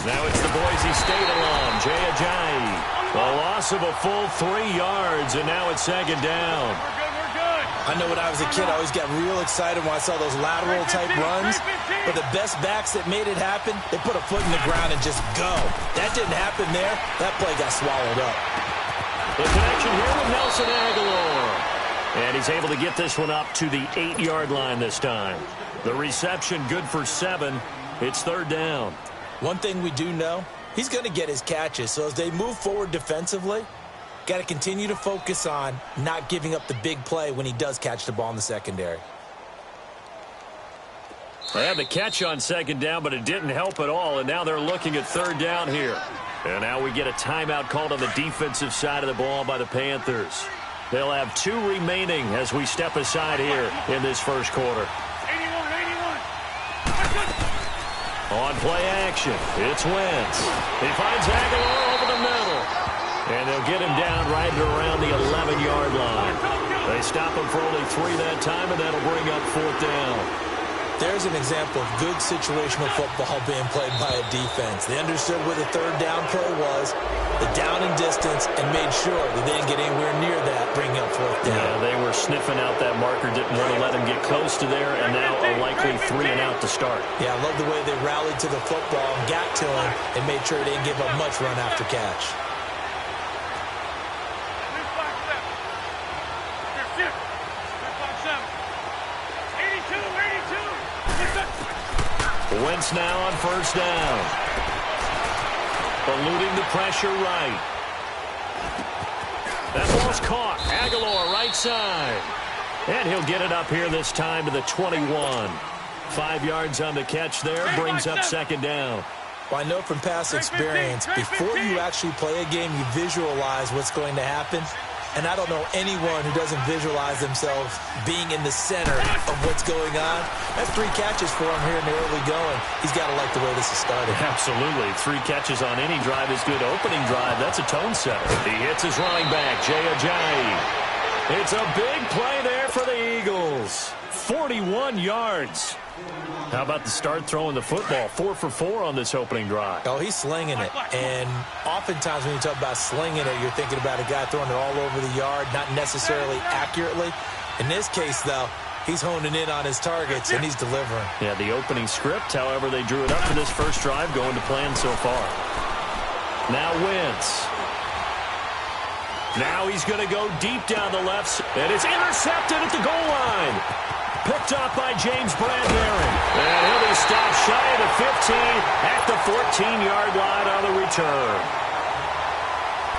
Now it's the Boise State alum, Jay Ajayi. A loss of a full 3 yards, and now it's second down. I know when I was a kid, I always got real excited when I saw those lateral-type runs. But the best backs that made it happen, they put a foot in the ground and just go. That didn't happen there. That play got swallowed up. The connection here with Nelson Aguilar. And he's able to get this one up to the 8-yard line this time. The reception good for 7. It's third down. One thing we do know, he's going to get his catches. So as they move forward defensively, got to continue to focus on not giving up the big play when he does catch the ball in the secondary. They had the catch on second down, but it didn't help at all, and now they're looking at third down here. And now we get a timeout called on the defensive side of the ball by the Panthers. They'll have 2 remaining as we step aside here in this first quarter. 81. On play action, it's Wentz. He finds Aguilar over the middle. And they'll get him down right around the 11-yard line. They stop him for only 3 that time, and that'll bring up fourth down. There's an example of good situational football being played by a defense. They understood where the third down play was, the down and distance, and made sure they didn't get anywhere near that, bringing up fourth down. Yeah, they were sniffing out that marker, didn't want to let him get close to there, and now a likely 3 and out to start. Yeah, I love the way they rallied to the football and got to him and made sure they didn't give up much run after catch. Wentz now on first down. Eluding the pressure right. That ball's caught. Aguilar right side. And he'll get it up here this time to the 21. 5 yards on the catch there. Brings up second down. Well, I know from past experience, before you actually play a game, you visualize what's going to happen. And I don't know anyone who doesn't visualize themselves being in the center of what's going on. That's 3 catches for him here in the early going. He's got to like the way this is started. Absolutely. 3 catches on any drive is good. Opening drive, that's a tone setter. He hits his running back, Jay Ajayi. It's a big play there for the Eagles. 41 yards. How about the start throwing the football? 4 for 4 on this opening drive. Oh, he's slinging it. And oftentimes when you talk about slinging it, you're thinking about a guy throwing it all over the yard, not necessarily accurately. In this case, though, he's honing in on his targets, and he's delivering. Yeah, the opening script, however, they drew it up for this first drive, going to plan so far. Now Wentz. Now he's going to go deep down the left, and it's intercepted at the goal line. Picked up by James Bradbury. And he'll be stopped shy of the 15 at the 14-yard line on the return.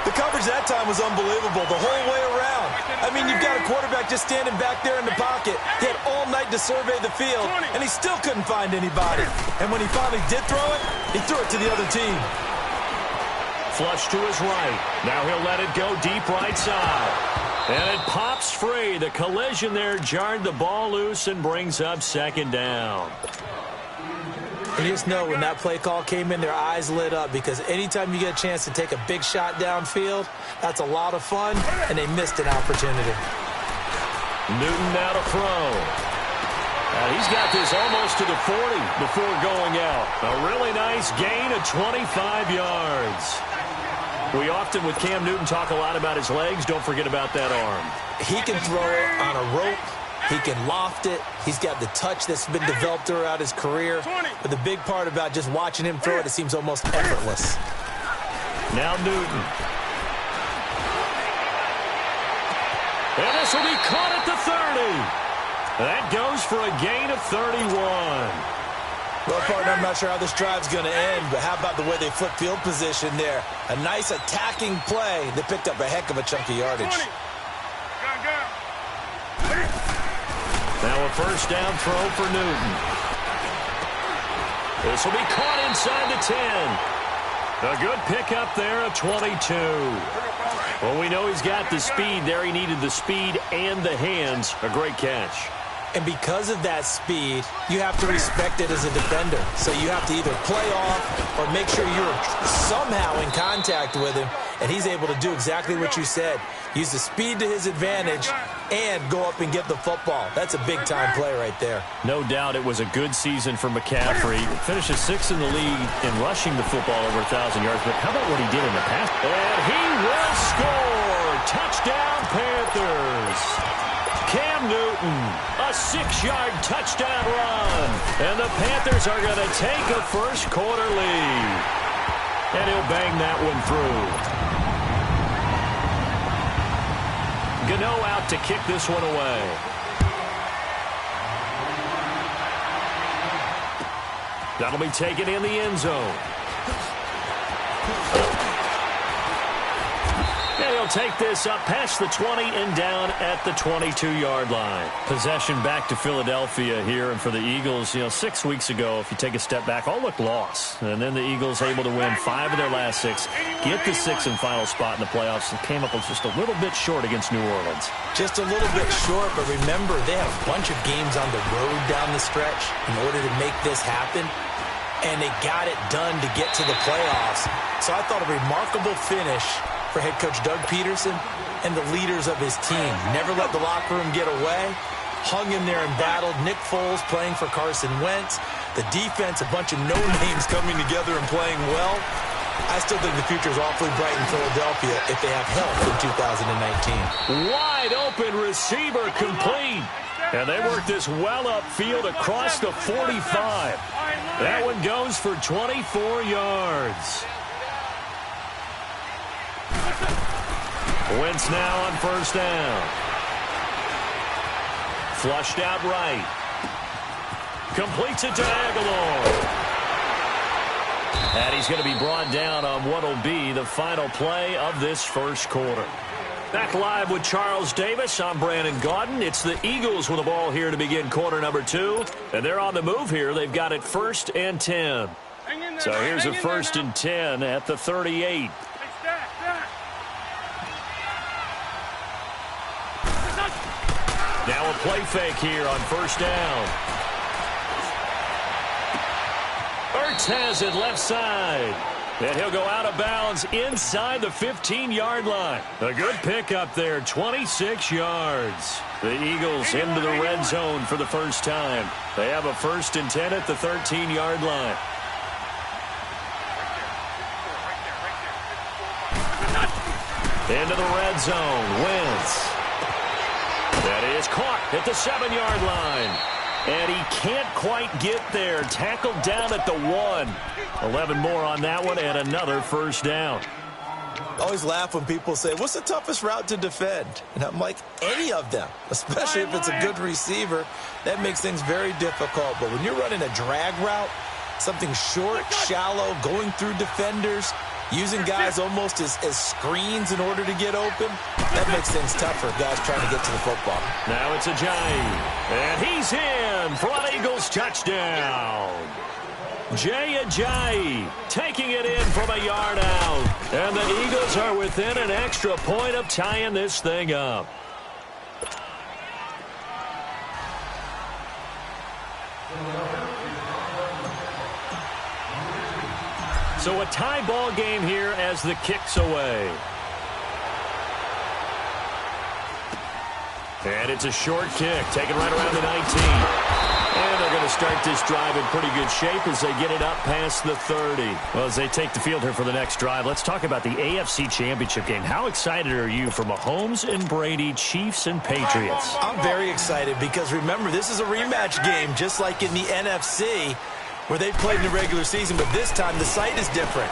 The coverage that time was unbelievable the whole way around. I mean, you've got a quarterback just standing back there in the pocket. He had all night to survey the field, and he still couldn't find anybody. And when he finally did throw it, he threw it to the other team. Flush to his right. Now he'll let it go deep right side. And it pops free. The collision there jarred the ball loose and brings up second down. And you just know when that play call came in, their eyes lit up, because anytime you get a chance to take a big shot downfield, that's a lot of fun, and they missed an opportunity. Newton now to throw. He's got this almost to the 40 before going out. A really nice gain of 25 yards. We often, with Cam Newton, talk a lot about his legs. Don't forget about that arm. He can throw it on a rope. He can loft it. He's got the touch that's been developed throughout his career. But the big part about just watching him throw it, it seems almost effortless. Now Newton. And this will be caught at the 30. That goes for a gain of 31. Well, partner, I'm not sure how this drive's going to end, but how about the way they flip field position there? A nice attacking play that picked up a heck of a chunk of yardage. Now a first down throw for Newton. This will be caught inside the 10. A good pickup there at 22. Well, we know he's got the speed there. He needed the speed and the hands. A great catch. And because of that speed, you have to respect it as a defender. So you have to either play off or make sure you're somehow in contact with him, and he's able to do exactly what you said. Use the speed to his advantage and go up and get the football. That's a big-time play right there. No doubt it was a good season for McCaffrey. Finishes 6th in the league in rushing the football over 1,000 yards. But how about what he did in the pass? And he will score! Touchdown, Panthers! Cam Newton, a 6-yard touchdown run. And the Panthers are going to take a first-quarter lead. And he'll bang that one through. Gano out to kick this one away. That'll be taken in the end zone. And he'll take this up past the 20 and down at the 22-yard line. Possession back to Philadelphia here. And for the Eagles, 6 weeks ago, if you take a step back, all looked lost. And then the Eagles able to win 5 of their last 6, get the 6th and final spot in the playoffs, and came up with just a little bit short against New Orleans. Just a little bit short, but remember, they have a bunch of games on the road down the stretch in order to make this happen. And they got it done to get to the playoffs. So I thought a remarkable finish for head coach Doug Peterson and the leaders of his team. Never let the locker room get away. Hung in there and battled. Nick Foles playing for Carson Wentz. The defense, a bunch of no-names coming together and playing well. I still think the future is awfully bright in Philadelphia if they have health in 2019. Wide open receiver complete. And they work this well upfield across the 45. That one goes for 24 yards. Wentz now on first down. Flushed out right. Completes it to Aguilar. And he's going to be brought down on what will be the final play of this first quarter. Back live with Charles Davis. I'm Brandon Gaudin. It's the Eagles with the ball here to begin quarter number 2. And they're on the move here. They've got it 1st and 10. So here's a 1st and 10 at the 38. Now a play fake here on first down. Ertz has it left side. And he'll go out of bounds inside the 15-yard line. A good pickup there, 26 yards. The Eagles into the red zone for the first time. They have a 1st and 10 at the 13-yard line. Into the red zone, Wentz. That is caught at the 7-yard line. And he can't quite get there. Tackled down at the 1. 11 more on that one and another first down. I always laugh when people say, what's the toughest route to defend? And I'm like, any of them, especially if it's a good receiver. That makes things very difficult. But when you're running a drag route, something short, shallow, going through defenders, using guys almost as screens in order to get open, that makes things tougher, guys trying to get to the football. Now it's Ajayi, and he's in for an Eagles touchdown. Jay Ajayi taking it in from a yard out. And the Eagles are within an extra point of tying this thing up. So a tie ball game here as the kick's away. And it's a short kick, taken right around the 19. And they're going to start this drive in pretty good shape as they get it up past the 30. Well, as they take the field here for the next drive, let's talk about the AFC Championship game. How excited are you for Mahomes and Brady, Chiefs and Patriots? I'm very excited because, remember, this is a rematch game, just like in the NFC, where they played in the regular season, but this time the site is different.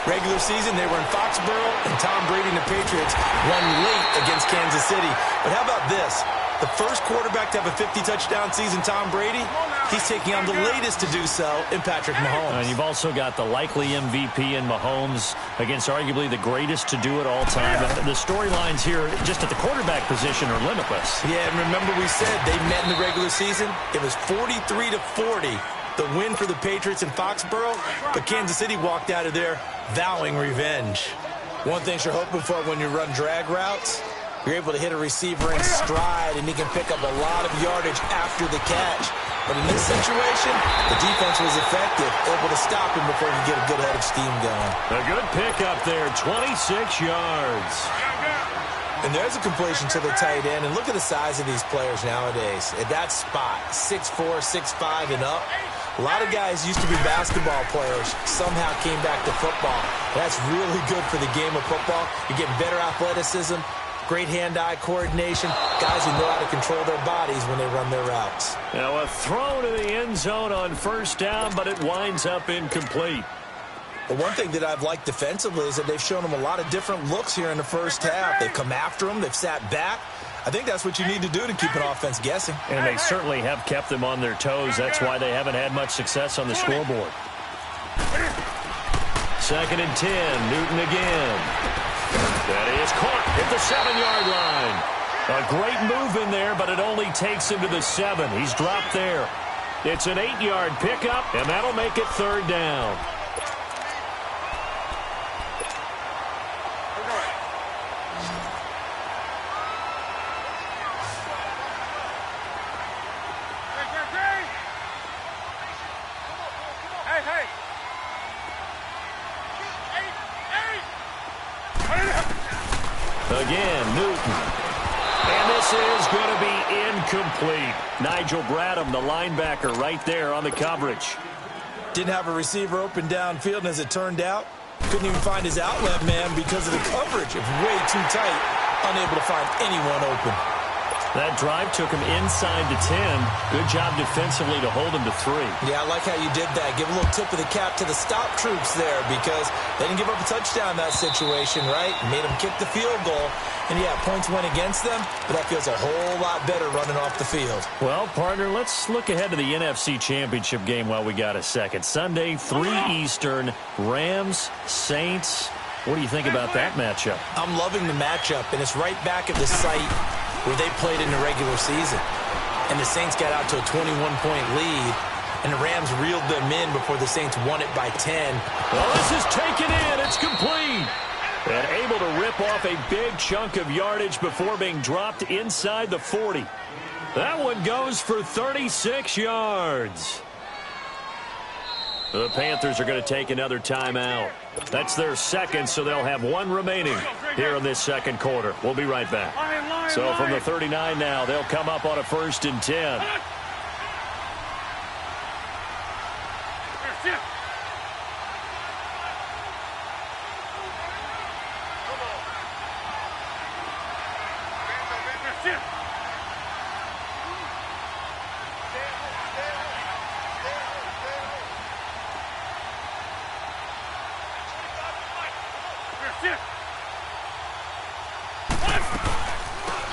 Regular season, they were in Foxborough, and Tom Brady and the Patriots won late against Kansas City. But how about this? The first quarterback to have a 50-touchdown season, Tom Brady, he's taking on the latest to do so in Patrick Mahomes. And you've also got the likely MVP in Mahomes against arguably the greatest to do it all time. The storylines here just at the quarterback position are limitless. Yeah, and remember we said they met in the regular season? It was 43-40. The win for the Patriots in Foxborough, but Kansas City walked out of there vowing revenge. One thing you're hoping for when you run drag routes, You're able to hit a receiver in stride, and he can pick up a lot of yardage after the catch. But in this situation, the defense was effective, able to stop him before he could get a good head of steam going. A good pickup there, 26 yards. And there's a completion to the tight end. And look at the size of these players nowadays. At that spot, 6'4", 6'5", and up. A lot of guys used to be basketball players, somehow came back to football. That's really good for the game of football. You're getting better athleticism, great hand-eye coordination, guys who know how to control their bodies when they run their routes. Now a throw to the end zone on first down, but it winds up incomplete. The one thing that I've liked defensively is that they've shown them a lot of different looks here in the first half. They've come after them. They've sat back. I think that's what you need to do to keep an offense guessing. And they certainly have kept them on their toes. That's why they haven't had much success on the scoreboard. 2nd and 10. Newton again. That is caught at the 7-yard line. A great move in there, but it only takes him to the 7. He's dropped there. It's an 8-yard pickup, and that'll make it 3rd down. Again, Newton. And this is going to be incomplete. Nigel Bradham, the linebacker, right there on the coverage. Didn't have a receiver open downfield, and as it turned out, couldn't even find his outlet man because of the coverage. It was way too tight, unable to find anyone open. That drive took him inside the 10. Good job defensively to hold him to 3. Yeah, I like how you did that. Give a little tip of the cap to the stop troops there because they didn't give up a touchdown in that situation, right? Made them kick the field goal. And, yeah, points went against them, but that feels a whole lot better running off the field. Well, partner, let's look ahead to the NFC Championship game while we got a second. Sunday, 3 Eastern, Rams, Saints. What do you think about that matchup? I'm loving the matchup, and it's right back at the site where they played in the regular season. And the Saints got out to a 21-point lead, and the Rams reeled them in before the Saints won it by 10. Well, this is taken in. It's complete. And able to rip off a big chunk of yardage before being dropped inside the 40. That one goes for 36 yards. The Panthers are going to take another timeout. That's their second, so they'll have 1 remaining here in this second quarter. We'll be right back. So from the 39 now, they'll come up on a 1st and 10.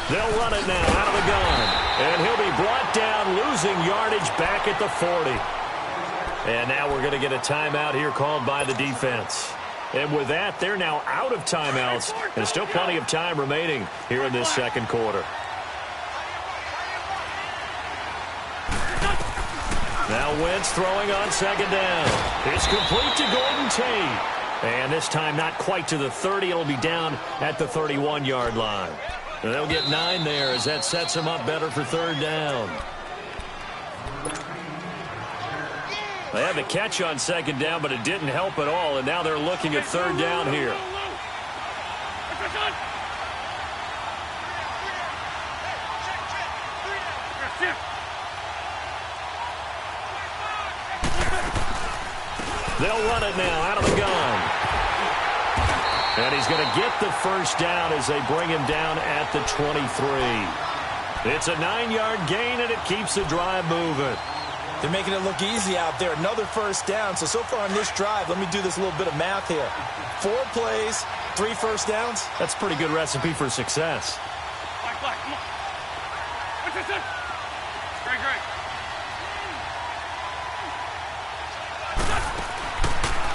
They'll run it now out of the gun. And he'll be brought down, losing yardage back at the 40. And now we're going to get a timeout here called by the defense. And with that, they're now out of timeouts. And still plenty of time remaining here in this second quarter. Now Wentz throwing on 2nd down. It's complete to Golden Tate. And this time not quite to the 30. It'll be down at the 31-yard line. And they'll get 9 there as that sets them up better for 3rd down. They had the catch on 2nd down, but it didn't help at all. And now they're looking at 3rd down here. They'll run it now out of the gun. And he's going to get the 1st down as they bring him down at the 23. It's a 9-yard gain, and it keeps the drive moving. They're making it look easy out there. Another 1st down. So far on this drive, let me do this little bit of math here. 4 plays, 3 1st downs. That's a pretty good recipe for success.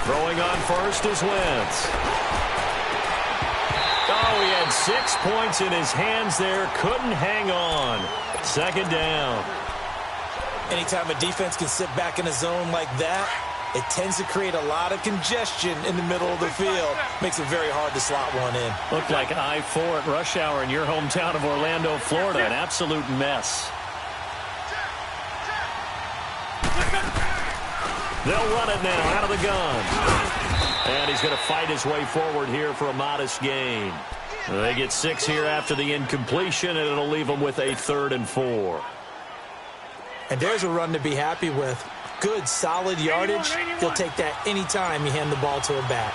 Throwing on 1st is Wentz. Oh, he had 6 points in his hands there. Couldn't hang on. 2nd down. Anytime a defense can sit back in a zone like that, It tends to create a lot of congestion in the middle of the field. Makes it very hard to slot one in. Looked like I-4 at rush hour in your hometown of Orlando, Florida. An absolute mess. They'll run it now out of the gun. And he's going to fight his way forward here for a modest gain. They get 6 here after the incompletion, and it'll leave them with a 3rd and 4. And there's a run to be happy with. Good, solid yardage. He'll take that anytime you hand the ball to a back.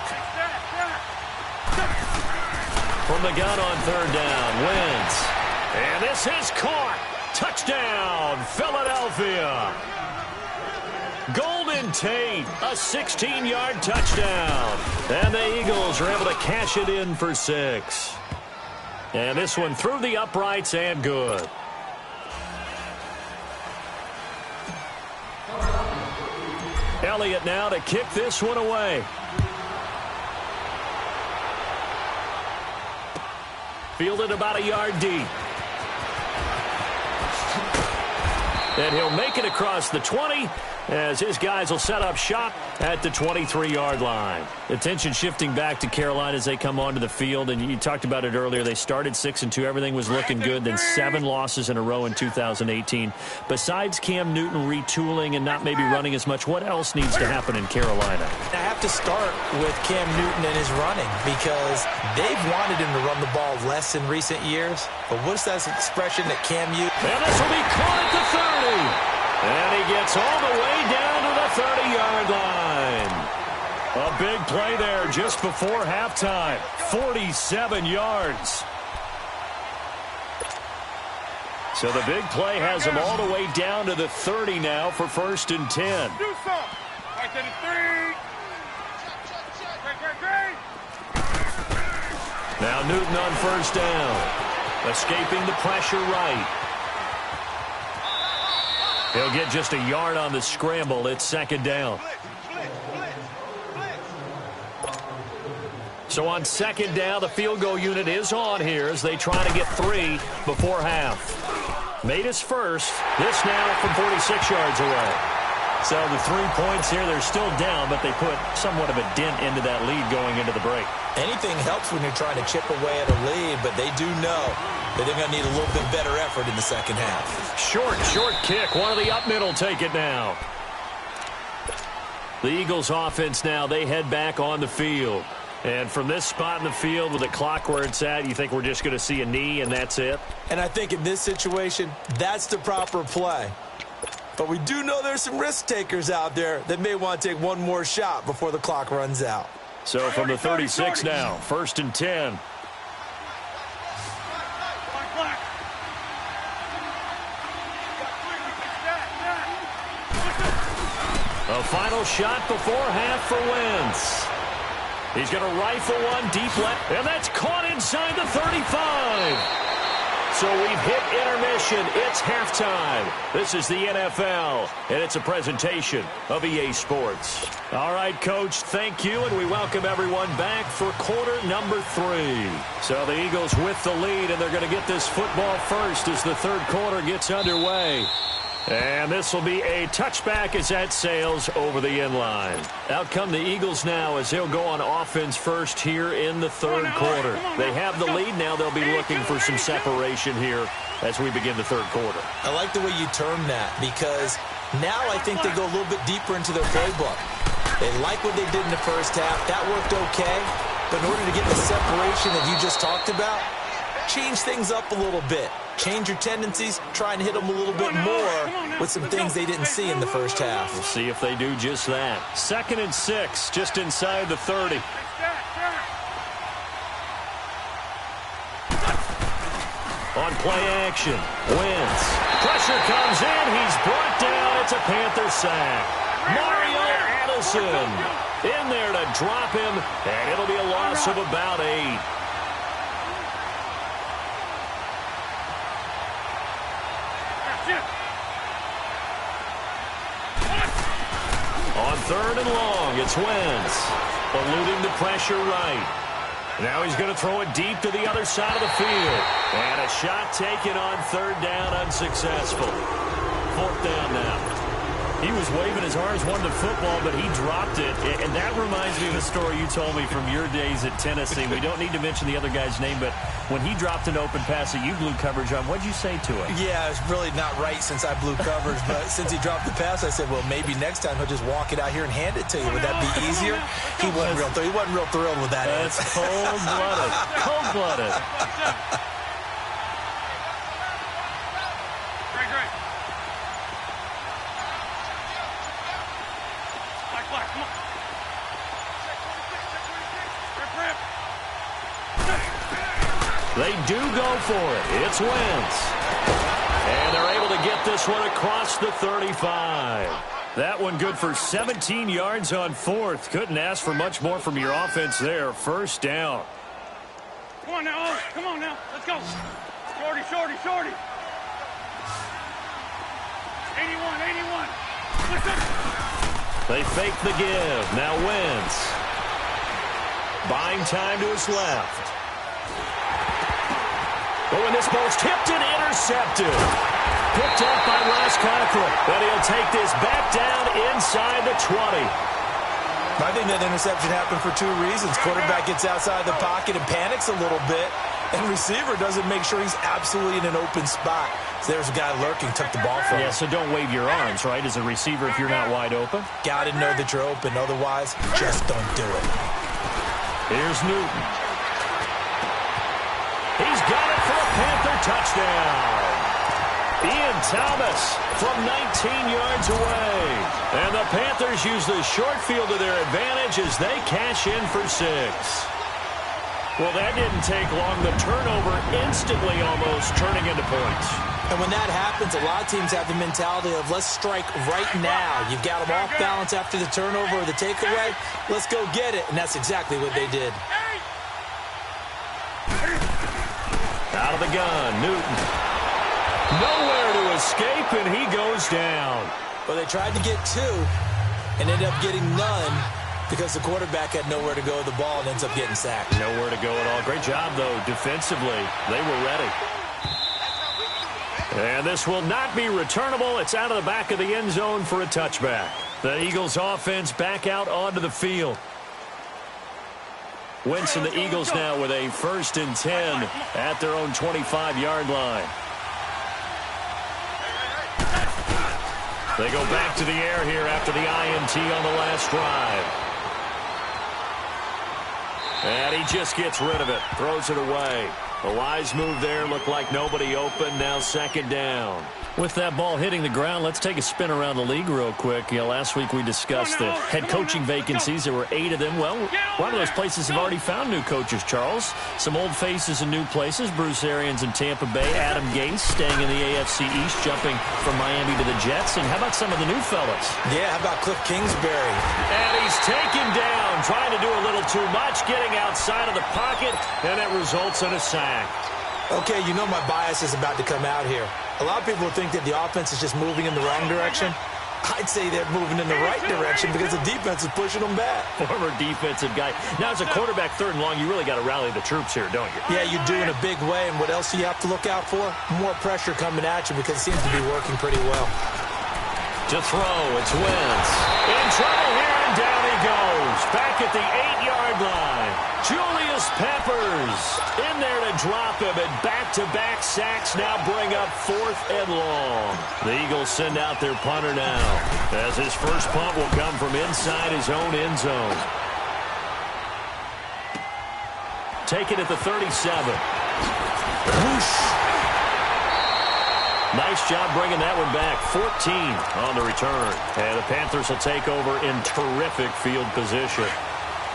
From the gun on 3rd down, Wentz. And this is caught. Touchdown, Philadelphia. Golden Tate, a 16-yard touchdown. And the Eagles are able to cash it in for 6. And this one through the uprights and good. Elliott now to kick this one away. Fielded about a yard deep. And he'll make it across the 20 as his guys will set up shop at the 23-yard line. Attention shifting back to Carolina as they come onto the field. And you talked about it earlier. They started 6-2. Everything was looking good. Then 7 losses in a row in 2018. Besides Cam Newton retooling and not maybe running as much, what else needs to happen in Carolina? I have to start with Cam Newton and his running because they've wanted him to run the ball less in recent years. But what's that expression that Cam used? And this will be caught at the 30. And he gets all the way down to the 30-yard line. A big play there just before halftime. 47 yards. So the big play has him all the way down to the 30 now for 1st and 10. Now Newton on 1st down. Escaping the pressure right. He'll get just a yard on the scramble. It's 2nd down. So on 2nd down, the field goal unit is on here as they try to get 3 before half. Made his first. This now from 46 yards away. So the 3 points here, they're still down, but they put somewhat of a dent into that lead going into the break. Anything helps when you're trying to chip away at a lead, but they do know that they're going to need a little bit better effort in the second half. Short kick. One of the up middle take it now. The Eagles offense now, they head back on the field. And from this spot in the field with the clock where it's at, you think we're just going to see a knee and that's it? And I think in this situation, that's the proper play. But we do know there's some risk takers out there that may want to take one more shot before the clock runs out. So from the 36 now, 1st and 10. A final shot before half for Wentz. He's going to rifle one deep left, and that's caught inside the 35. So we've hit intermission. It's halftime. This is the NFL, and it's a presentation of EA Sports. All right, Coach, thank you, and we welcome everyone back for quarter number 3. So the Eagles with the lead, and they're going to get this football first as the 3rd quarter gets underway. And this will be a touchback as that sails over the inline. Out come the Eagles now as they'll go on offense first here in the 3rd quarter. They have the lead now. They'll be looking for some separation here as we begin the 3rd quarter. I like the way you term that because now I think they go a little bit deeper into their playbook. They like what they did in the first half. That worked okay. But in order to get the separation that you just talked about, change things up a little bit. Change your tendencies, try and hit them a little bit more with some things they didn't see in the first half. We'll see if they do just that. 2nd and 6, just inside the 30. On play action, Wentz. Pressure comes in, he's brought down, it's a Panther sack. Mario Addison in there to drop him, and it'll be a loss of about 8. On 3rd and long, it's Wentz. Eluding the pressure right. Now he's going to throw it deep to the other side of the field. And a shot taken on 3rd down, unsuccessful. 4th down now. He was waving as hard as wanted the football, but he dropped it. And that reminds me of a story you told me from your days at Tennessee. We don't need to mention the other guy's name, but when he dropped an open pass that you blew coverage on, what'd you say to him? Yeah, it's really not right since I blew coverage, but since he dropped the pass, I said, well, maybe next time he'll just walk it out here and hand it to you. Would that be easier? He wasn't real thrilled with that. That's cold-blooded. Cold-blooded. They do go for it. It's Wentz. And they're able to get this one across the 35. That one good for 17 yards on fourth. Couldn't ask for much more from your offense there. First down. Come on now, Owen. Come on now. Let's go. Shorty, shorty, shorty. 81, 81. Let's go. They fake the give. Now Wentz. Buying time to his left. Oh, and this ball's tipped and intercepted. Picked up by Ross Cockrell. But he'll take this back down inside the 20. I think that interception happened for two reasons. Quarterback gets outside the pocket and panics a little bit, and receiver doesn't make sure he's absolutely in an open spot. So there's a guy lurking, took the ball from him. Yeah, so don't wave your arms, right, as a receiver if you're not wide open. Got to know that you're open. Otherwise, just don't do it. Here's Newton. He's got it for a Panther touchdown. Ian Thomas from 19 yards away. And the Panthers use the short field to their advantage as they cash in for 6. Well, that didn't take long. The turnover instantly almost turning into points. And when that happens, a lot of teams have the mentality of let's strike right now. You've got them off balance after the turnover or the takeaway. Let's go get it. And that's exactly what they did. Out of the gun, Newton. Nowhere to escape, and he goes down. Well, they tried to get 2 and ended up getting none because the quarterback had nowhere to go with the ball and ends up getting sacked. Nowhere to go at all. Great job, though, defensively. They were ready. And this will not be returnable. It's out of the back of the end zone for a touchback. The Eagles offense back out onto the field. Wentz and the Eagles now with a 1st and 10 at their own 25-yard line. They go back to the air here after the INT on the last drive. And he just gets rid of it, throws it away. A wise move there, looked like nobody open, now 2nd down. With that ball hitting the ground, let's take a spin around the league real quick. Last week we discussed the head coaching vacancies. There were 8 of them. Well, a lot of those places have already found new coaches, Charles. Some old faces in new places. Bruce Arians in Tampa Bay. Adam Gase staying in the AFC East, jumping from Miami to the Jets. And how about some of the new fellas? Yeah, how about Cliff Kingsbury? And he's taken down, trying to do a little too much, getting outside of the pocket, and it results in a sack. Okay, you know my bias is about to come out here. A lot of people think that the offense is just moving in the wrong direction. I'd say they're moving in the right direction because the defense is pushing them back. Former defensive guy. Now, as a quarterback 3rd and long, you really got to rally the troops here, don't you? Yeah, you do in a big way. And what else do you have to look out for? More pressure coming at you because it seems to be working pretty well. To throw, it's Wentz. In trouble here, and down he goes. Back at the 8-yard line. Julius Peppers in there to drop him, and back-to-back sacks now bring up 4th and long. The Eagles send out their punter now, as his first punt will come from inside his own end zone. Take it at the 37. Whoosh. Nice job bringing that one back. 14 on the return. And the Panthers will take over in terrific field position.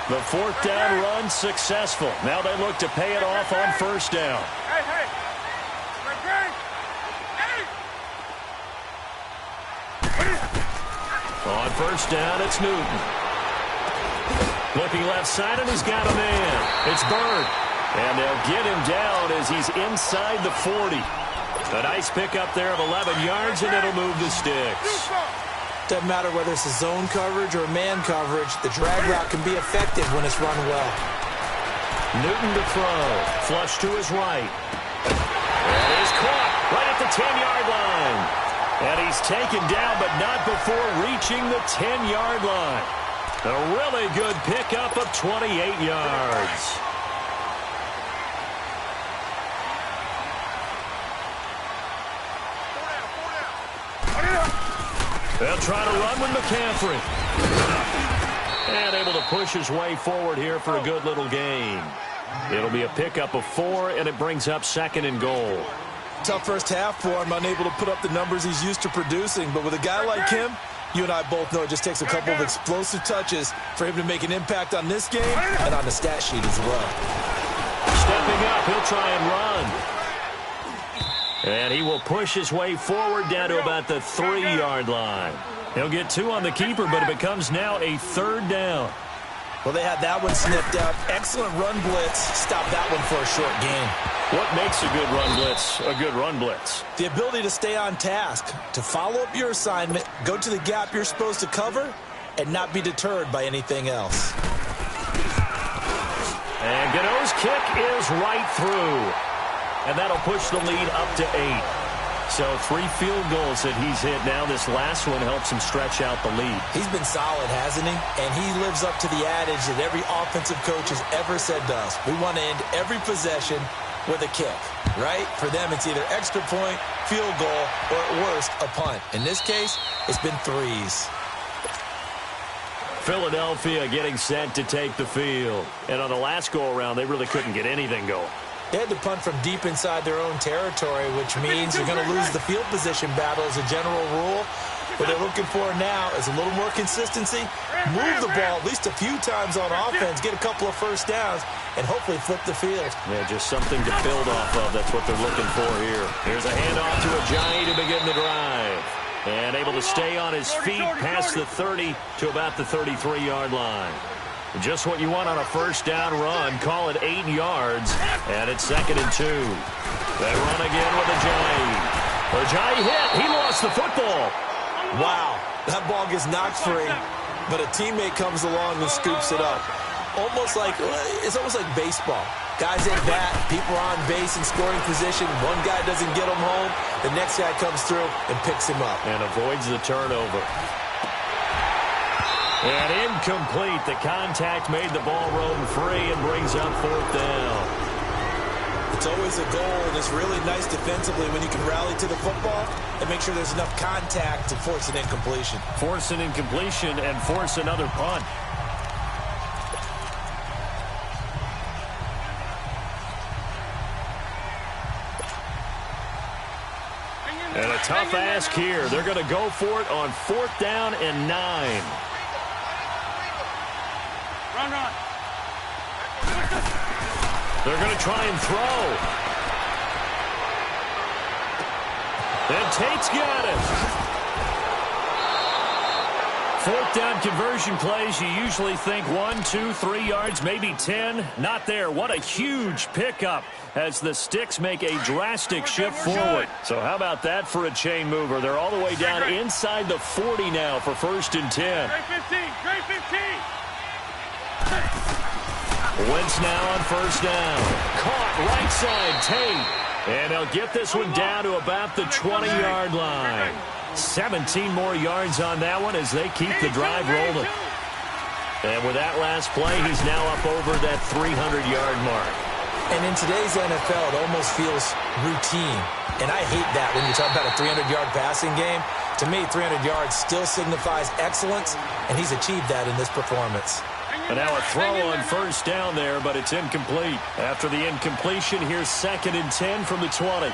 The 4th down run successful. Now they look to pay it off on 1st down. Hey. On 1st down, it's Newton. Looking left side, and he's got a man. It's Bird. And they'll get him down as he's inside the 40. A nice pickup there of 11 yards, and it'll move the sticks. Doesn't matter whether it's a zone coverage or man coverage, the drag route can be effective when it's run well. Newton to throw. Flush to his right. And he's caught right at the 10-yard line. And he's taken down, but not before reaching the 10-yard line. A really good pickup of 28 yards. They'll try to run with McCaffrey. And able to push his way forward here for a good little gain. It'll be a pickup of 4, and it brings up 2nd and goal. Tough first half for him, unable to put up the numbers he's used to producing. But with a guy like him, you and I both know it just takes a couple of explosive touches for him to make an impact on this game and on the stat sheet as well. Stepping up, he'll try and run. And he will push his way forward down to about the 3-yard line. He'll get 2 on the keeper, but it becomes now a 3rd down. Well, they had that one sniffed out. Excellent run blitz. Stop that one for a short gain. What makes a good run blitz a good run blitz? The ability to stay on task, to follow up your assignment, go to the gap you're supposed to cover, and not be deterred by anything else. And Gano's kick is right through. And that'll push the lead up to 8. So 3 field goals that he's hit now. This last one helps him stretch out the lead. He's been solid, hasn't he? And he lives up to the adage that every offensive coach has ever said to us. We want to end every possession with a kick, right? For them, it's either extra point, field goal, or at worst, a punt. In this case, it's been 3s. Philadelphia getting set to take the field. And on the last go-around, they really couldn't get anything going. They had to punt from deep inside their own territory, which means you're going to lose the field position battle as a general rule. What they're looking for now is a little more consistency, move the ball at least a few times on offense, get a couple of first downs, and hopefully flip the field. Yeah, just something to build off of. That's what they're looking for here. Here's a handoff to Ajayi to begin the drive. And able to stay on his feet past the 30 to about the 33-yard line. Just what you want on a first down run. Call it 8 yards. And it's 2nd and 2. They run again with Ajayi. Ajayi hit. He lost the football. Wow. That ball gets knocked free, but a teammate comes along and scoops it up. It's almost like baseball. Guys at bat, people are on base in scoring position. One guy doesn't get him home. The next guy comes through and picks him up. And avoids the turnover. And incomplete. The contact made the ball roam free and brings up 4th down. It's always a goal, and it's really nice defensively when you can rally to the football and make sure there's enough contact to force an incompletion. Force an incompletion and force another punt. And a tough ask here. They're going to go for it on 4th down and 9. Run. They're going to try and throw. And Tate's got it. 4th down conversion plays, you usually think 1, 2, 3 yards, maybe 10. Not there. What a huge pickup as the Sticks make a drastic shift forward. So how about that for a chain mover? They're all the way down inside the 40 now for 1st and 10. Great 15. Wentz now on 1st down. Caught right side, Tate. And he'll get this one down to about the 20-yard line. 17 more yards on that one as they keep the drive rolling. And with that last play, he's now up over that 300-yard mark. And in today's NFL, it almost feels routine. And I hate that when you talk about a 300-yard passing game. To me, 300 yards still signifies excellence, and he's achieved that in this performance. And now a throw on 1st down there, but it's incomplete. After the incompletion, here's 2nd and 10 from the 20.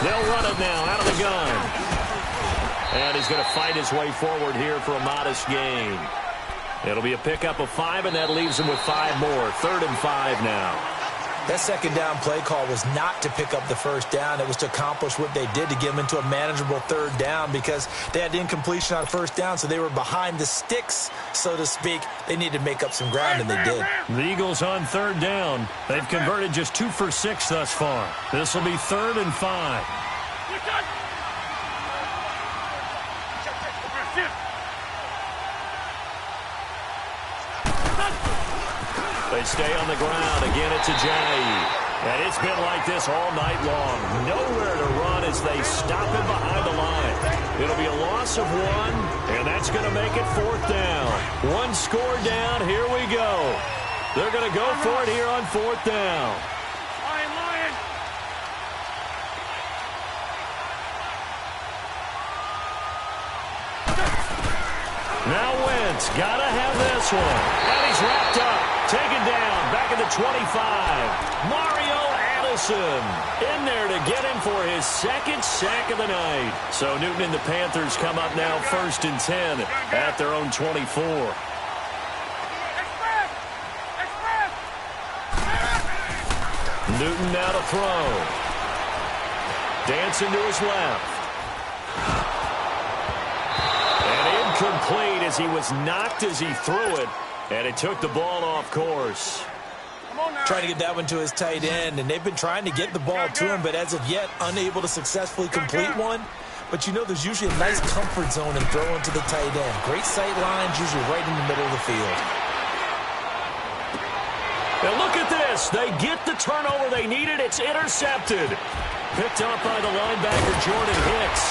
They'll run it now out of the gun. And he's going to fight his way forward here for a modest gain. It'll be a pickup of 5, and that leaves him with 5 more. 3rd and 5 now. That 2nd down play call was not to pick up the 1st down. It was to accomplish what they did to get them into a manageable 3rd down because they had incompletion on 1st down, so they were behind the sticks, so to speak. They needed to make up some ground, and they did. The Eagles on 3rd down. They've converted just 2 for 6 thus far. This will be 3rd and 5. They stay on the ground. Again, it's Ajayi. And it's been like this all night long. Nowhere to run as they stop him behind the line. It'll be a loss of 1, and that's going to make it 4th down. 1 score down. Here we go. They're going to go for it here on 4th down. Lion. Now Wentz got to have this one. And he's wrapped up. Taken down. Back at the 25. Mario Addison in there to get him for his 2nd sack of the night. So Newton and the Panthers come up now 1st and 10 at their own 24. Newton now to throw. Dancing to his left. And incomplete as he was knocked as he threw it. And it took the ball off course. Trying to get that one to his tight end, and they've been trying to get the ball to him, but as of yet, unable to successfully complete one. But you know there's usually a nice comfort zone in throwing to the tight end. Great sight lines, usually right in the middle of the field. Now look at this. They get the turnover they needed. It's intercepted. Picked up by the linebacker, Jordan Hicks.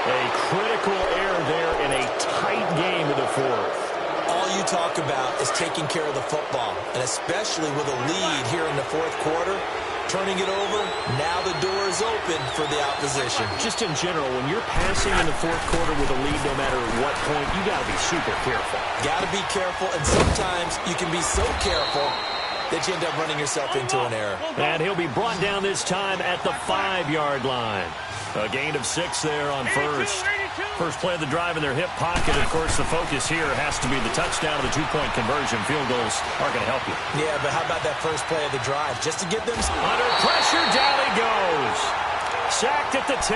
A critical error there in a tight game in the 4th. All you talk about is taking care of the football, and especially with a lead here in the 4th quarter, turning it over, now the door is open for the opposition. Just in general, when you're passing in the 4th quarter with a lead, no matter what point, you got to be super careful. Got to be careful, and sometimes you can be so careful that you end up running yourself into an error. And he'll be brought down this time at the 5-yard line. A gain of 6 there on 1st. First play of the drive in their hip pocket. Of course, the focus here has to be the touchdown of the 2-point conversion. Field goals aren't going to help you. Yeah, but how about that first play of the drive? Just to get them... Under pressure, down he goes. Sacked at the 10.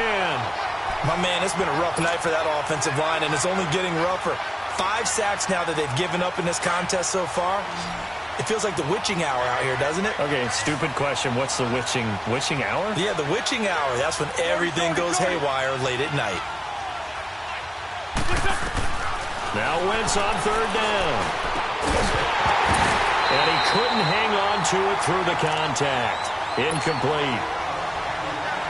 My man, it's been a rough night for that offensive line, and it's only getting rougher. 5 sacks now that they've given up in this contest so far. It feels like the witching hour out here, doesn't it? Okay, stupid question. What's the witching hour? Yeah, the witching hour. That's when everything goes haywire late at night. Now Wentz on 3rd down. And he couldn't hang on to it through the contact. Incomplete.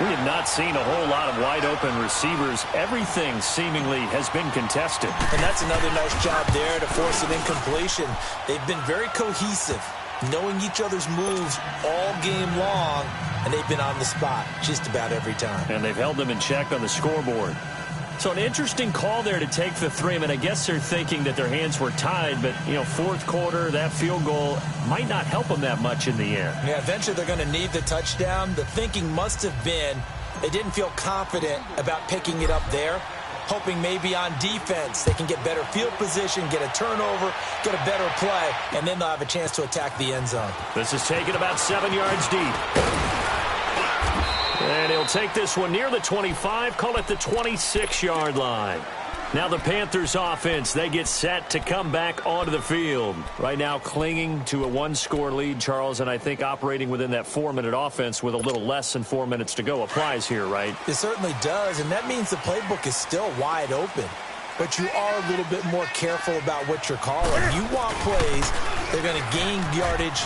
We have not seen a whole lot of wide-open receivers. Everything seemingly has been contested. And that's another nice job there to force an incompletion. They've been very cohesive, knowing each other's moves all game long, and they've been on the spot just about every time. And they've held them in check on the scoreboard. So an interesting call there to take the 3. I mean, I guess they're thinking that their hands were tied, but, you know, 4th quarter, that field goal might not help them that much in the end. Yeah, eventually they're going to need the touchdown. The thinking must have been they didn't feel confident about picking it up there, hoping maybe on defense they can get better field position, get a turnover, get a better play, and then they'll have a chance to attack the end zone. This is taken about 7 yards deep. And he'll take this one near the 25, call it the 26-yard line. Now the Panthers offense, they get set to come back onto the field. Right now clinging to a 1-score lead, Charles, and I think operating within that 4-minute offense with a little less than 4 minutes to go applies here, right? It certainly does, and that means the playbook is still wide open. But you are a little bit more careful about what you're calling. You want plays, they're going to gain yardage,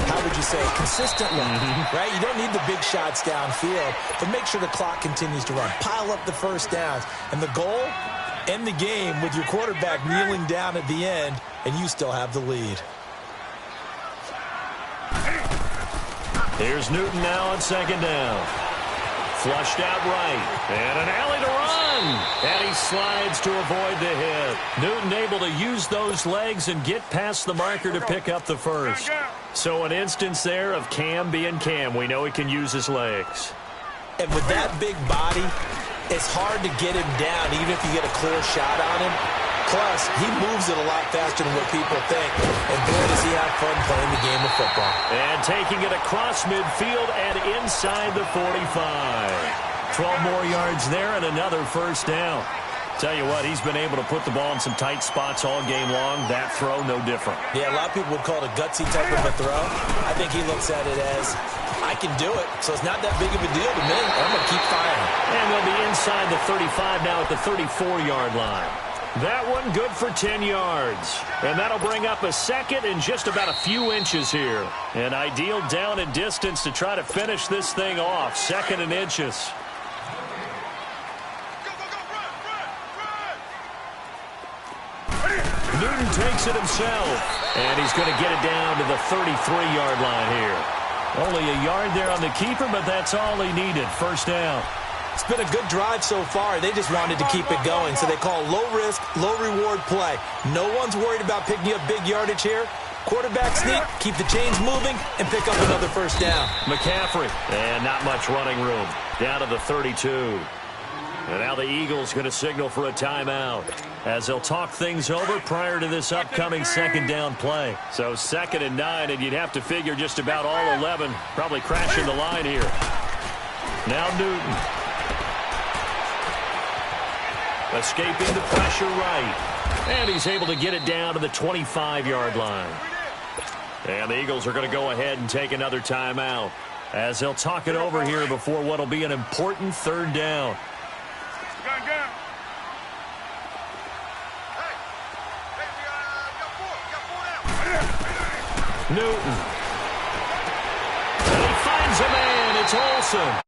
how would you say, consistently, right? You don't need the big shots downfield, but make sure the clock continues to run. Pile up the first downs. And the goal, end the game with your quarterback kneeling down at the end, and you still have the lead. Here's Newton now on 2nd down. Flushed out right. And an alley to run. And he slides to avoid the hit. Newton able to use those legs and get past the marker to pick up the first. So an instance there of Cam being Cam. We know he can use his legs. And with that big body, it's hard to get him down even if you get a clear shot on him. Plus, he moves it a lot faster than what people think. And boy, does he have fun playing the game of football. And taking it across midfield and inside the 45. 12 more yards there and another first down. Tell you what, he's been able to put the ball in some tight spots all game long. That throw, no different. Yeah, a lot of people would call it a gutsy type of a throw. I think he looks at it as, I can do it, so it's not that big of a deal to me. I'm going to keep firing. And they'll be inside the 35 now at the 34-yard line. That one good for 10 yards. And that'll bring up a second and just about a few inches here. An ideal down and distance to try to finish this thing off. Second and inches. Newton takes it himself. And he's going to get it down to the 33-yard line here. Only a yard there on the keeper, but that's all he needed. First down. It's been a good drive so far. They just wanted to keep it going, so they call low-risk, low-reward play. No one's worried about picking up big yardage here. Quarterback sneak, keep the chains moving, and pick up another first down. McCaffrey, and not much running room. Down to the 32. And now the Eagles going to signal for a timeout as they'll talk things over prior to this upcoming second down play. So 2nd and 9, and you'd have to figure just about all 11 probably crashing the line here. Now Newton. Escaping the pressure right. And he's able to get it down to the 25-yard line. And the Eagles are going to go ahead and take another timeout as they'll talk it over here before what will be an important third down. Newton. And he finds a man. It's Olsen.